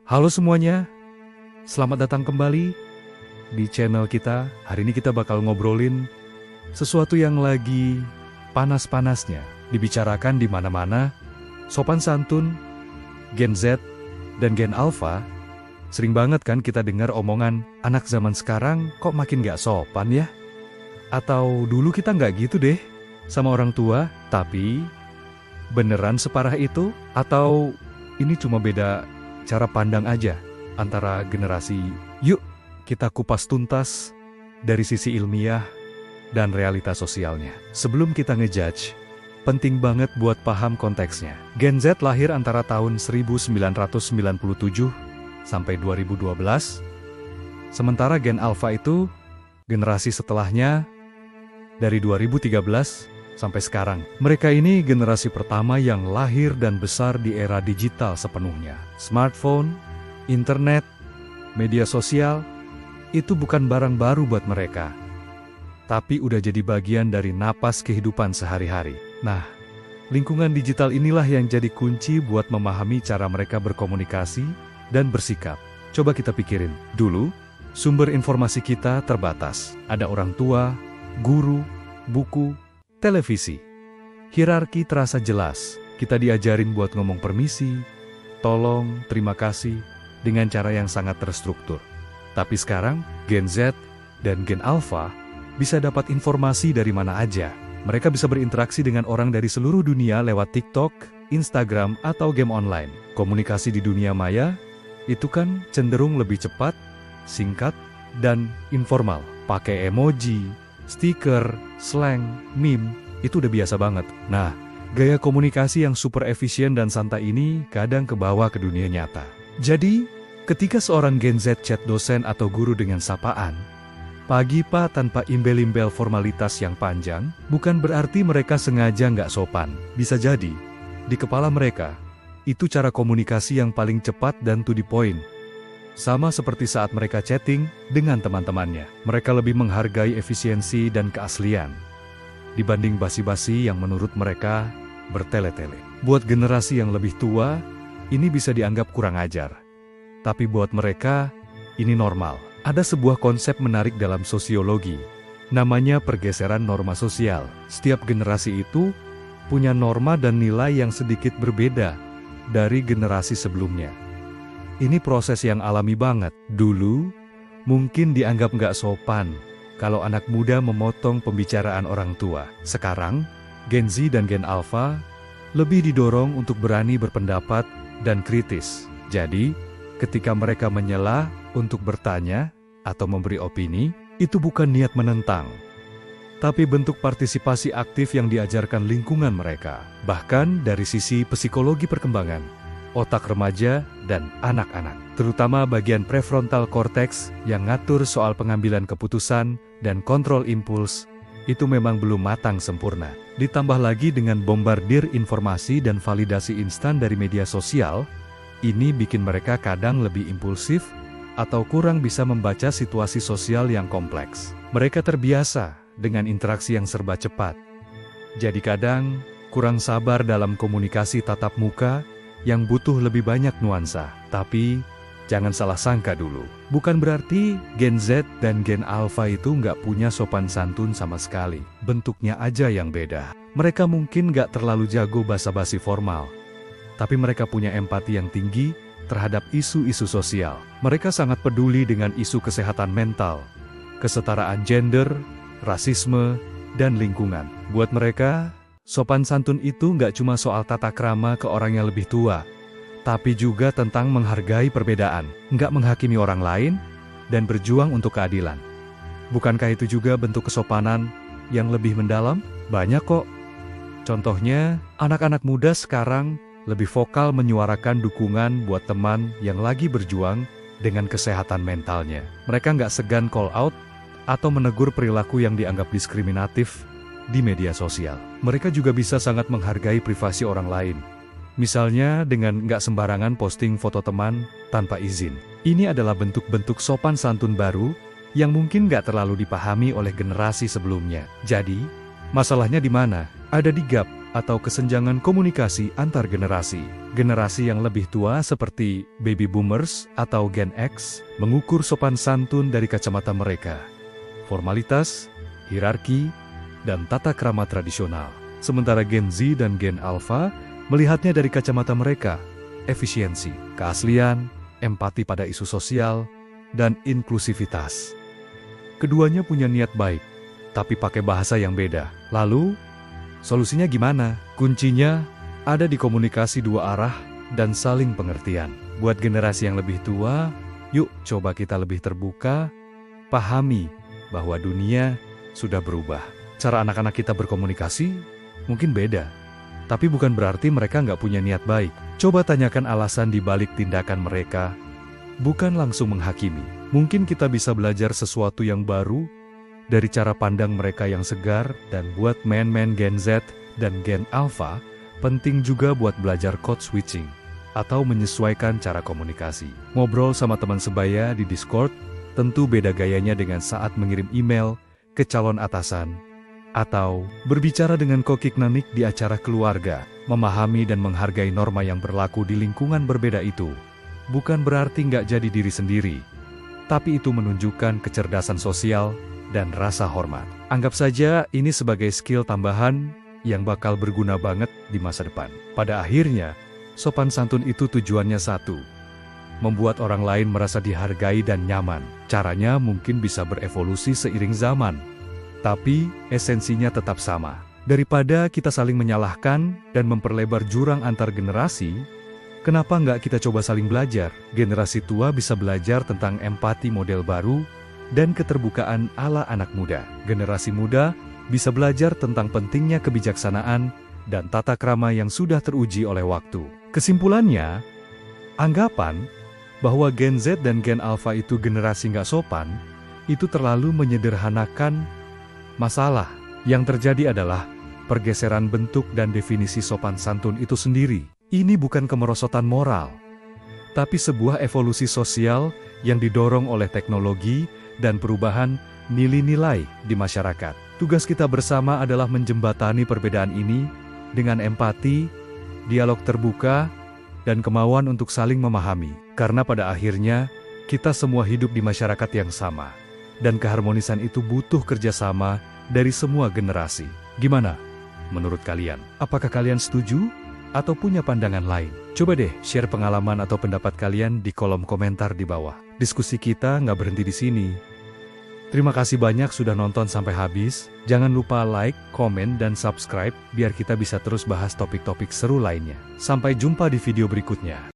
Halo semuanya, selamat datang kembali di channel kita. Hari ini kita bakal ngobrolin sesuatu yang lagi panas-panasnya dibicarakan di mana-mana. Sopan santun, Gen Z, dan Gen Alpha. Sering banget kan kita dengar omongan, anak zaman sekarang kok makin gak sopan ya? Atau dulu kita nggak gitu deh sama orang tua, tapi beneran separah itu? Atau ini cuma beda cara pandang aja antara generasi? Yuk, kita kupas tuntas dari sisi ilmiah dan realitas sosialnya. Sebelum kita ngejudge, penting banget buat paham konteksnya. Gen Z lahir antara tahun 1997 sampai 2012, sementara Gen Alpha itu generasi setelahnya dari 2013 sampai sekarang. Mereka ini generasi pertama yang lahir dan besar di era digital sepenuhnya. Smartphone, internet, media sosial, itu bukan barang baru buat mereka, tapi udah jadi bagian dari napas kehidupan sehari-hari. Nah, lingkungan digital inilah yang jadi kunci buat memahami cara mereka berkomunikasi dan bersikap. Coba kita pikirin, dulu, sumber informasi kita terbatas. Ada orang tua, guru, buku, televisi. Hierarki terasa jelas. Kita diajarin buat ngomong permisi, tolong, terima kasih, dengan cara yang sangat terstruktur. Tapi sekarang, Gen Z dan Gen Alpha bisa dapat informasi dari mana aja. Mereka bisa berinteraksi dengan orang dari seluruh dunia lewat TikTok, Instagram, atau game online. Komunikasi di dunia maya, itu kan cenderung lebih cepat, singkat, dan informal. Pakai emoji, stiker, slang, meme, itu udah biasa banget. Nah, gaya komunikasi yang super efisien dan santai ini kadang kebawa ke dunia nyata. Jadi, ketika seorang Gen Z chat dosen atau guru dengan sapaan, pagi pak tanpa imbel-imbel formalitas yang panjang, bukan berarti mereka sengaja nggak sopan. Bisa jadi, di kepala mereka, itu cara komunikasi yang paling cepat dan to the point. Sama seperti saat mereka chatting dengan teman-temannya. Mereka lebih menghargai efisiensi dan keaslian dibanding basi-basi yang menurut mereka bertele-tele. Buat generasi yang lebih tua, ini bisa dianggap kurang ajar. Tapi buat mereka, ini normal. Ada sebuah konsep menarik dalam sosiologi, namanya pergeseran norma sosial. Setiap generasi itu punya norma dan nilai yang sedikit berbeda dari generasi sebelumnya. Ini proses yang alami banget. Dulu, mungkin dianggap nggak sopan kalau anak muda memotong pembicaraan orang tua. Sekarang, Gen Z dan Gen Alpha lebih didorong untuk berani berpendapat dan kritis. Jadi, ketika mereka menyela untuk bertanya atau memberi opini, itu bukan niat menentang, tapi bentuk partisipasi aktif yang diajarkan lingkungan mereka. Bahkan dari sisi psikologi perkembangan, otak remaja dan anak-anak, terutama bagian prefrontal cortex yang ngatur soal pengambilan keputusan dan kontrol impuls, itu memang belum matang sempurna. Ditambah lagi dengan bombardir informasi dan validasi instan dari media sosial, ini bikin mereka kadang lebih impulsif atau kurang bisa membaca situasi sosial yang kompleks. Mereka terbiasa dengan interaksi yang serba cepat, jadi kadang kurang sabar dalam komunikasi tatap muka yang butuh lebih banyak nuansa. Tapi, jangan salah sangka dulu. Bukan berarti Gen Z dan Gen Alpha itu nggak punya sopan santun sama sekali. Bentuknya aja yang beda. Mereka mungkin nggak terlalu jago basa-basi formal, tapi mereka punya empati yang tinggi terhadap isu-isu sosial. Mereka sangat peduli dengan isu kesehatan mental, kesetaraan gender, rasisme, dan lingkungan. Buat mereka, sopan santun itu nggak cuma soal tata krama ke orang yang lebih tua, tapi juga tentang menghargai perbedaan, nggak menghakimi orang lain, dan berjuang untuk keadilan. Bukankah itu juga bentuk kesopanan yang lebih mendalam? Banyak kok. Contohnya, anak-anak muda sekarang lebih vokal menyuarakan dukungan buat teman yang lagi berjuang dengan kesehatan mentalnya. Mereka nggak segan call out atau menegur perilaku yang dianggap diskriminatif di media sosial. Mereka juga bisa sangat menghargai privasi orang lain. Misalnya dengan nggak sembarangan posting foto teman tanpa izin. Ini adalah bentuk-bentuk sopan santun baru yang mungkin nggak terlalu dipahami oleh generasi sebelumnya. Jadi, masalahnya di mana? Ada di gap atau kesenjangan komunikasi antar generasi. Generasi yang lebih tua seperti baby boomers atau Gen X mengukur sopan santun dari kacamata mereka. Formalitas, hierarki, dan tata krama tradisional. Sementara Gen Z dan Gen Alpha melihatnya dari kacamata mereka, efisiensi, keaslian, empati pada isu sosial, dan inklusivitas. Keduanya punya niat baik, tapi pakai bahasa yang beda. Lalu, solusinya gimana? Kuncinya ada di komunikasi dua arah dan saling pengertian. Buat generasi yang lebih tua, yuk coba kita lebih terbuka, pahami bahwa dunia sudah berubah. Cara anak-anak kita berkomunikasi mungkin beda, tapi bukan berarti mereka nggak punya niat baik. Coba tanyakan alasan di balik tindakan mereka, bukan langsung menghakimi. Mungkin kita bisa belajar sesuatu yang baru dari cara pandang mereka yang segar, dan buat men-men Gen Z dan Gen Alpha, penting juga buat belajar code switching atau menyesuaikan cara komunikasi. Ngobrol sama teman sebaya di Discord, tentu beda gayanya dengan saat mengirim email ke calon atasan, atau berbicara dengan kokik nanik di acara keluarga. Memahami dan menghargai norma yang berlaku di lingkungan berbeda itu bukan berarti nggak jadi diri sendiri, tapi itu menunjukkan kecerdasan sosial dan rasa hormat. Anggap saja ini sebagai skill tambahan yang bakal berguna banget di masa depan. Pada akhirnya, sopan santun itu tujuannya satu, membuat orang lain merasa dihargai dan nyaman. Caranya mungkin bisa berevolusi seiring zaman, tapi esensinya tetap sama. Daripada kita saling menyalahkan dan memperlebar jurang antar generasi, kenapa nggak kita coba saling belajar? Generasi tua bisa belajar tentang empati model baru dan keterbukaan ala anak muda. Generasi muda bisa belajar tentang pentingnya kebijaksanaan dan tata krama yang sudah teruji oleh waktu. Kesimpulannya, anggapan bahwa Gen Z dan Gen Alpha itu generasi nggak sopan, itu terlalu menyederhanakan masalah. Yang terjadi adalah pergeseran bentuk dan definisi sopan santun itu sendiri. Ini bukan kemerosotan moral, tapi sebuah evolusi sosial yang didorong oleh teknologi dan perubahan nilai-nilai di masyarakat. Tugas kita bersama adalah menjembatani perbedaan ini dengan empati, dialog terbuka, dan kemauan untuk saling memahami. Karena pada akhirnya, kita semua hidup di masyarakat yang sama, dan keharmonisan itu butuh kerjasama dari semua generasi. Gimana menurut kalian? Apakah kalian setuju atau punya pandangan lain? Coba deh share pengalaman atau pendapat kalian di kolom komentar di bawah. Diskusi kita nggak berhenti di sini. Terima kasih banyak sudah nonton sampai habis. Jangan lupa like, komen, dan subscribe biar kita bisa terus bahas topik-topik seru lainnya. Sampai jumpa di video berikutnya.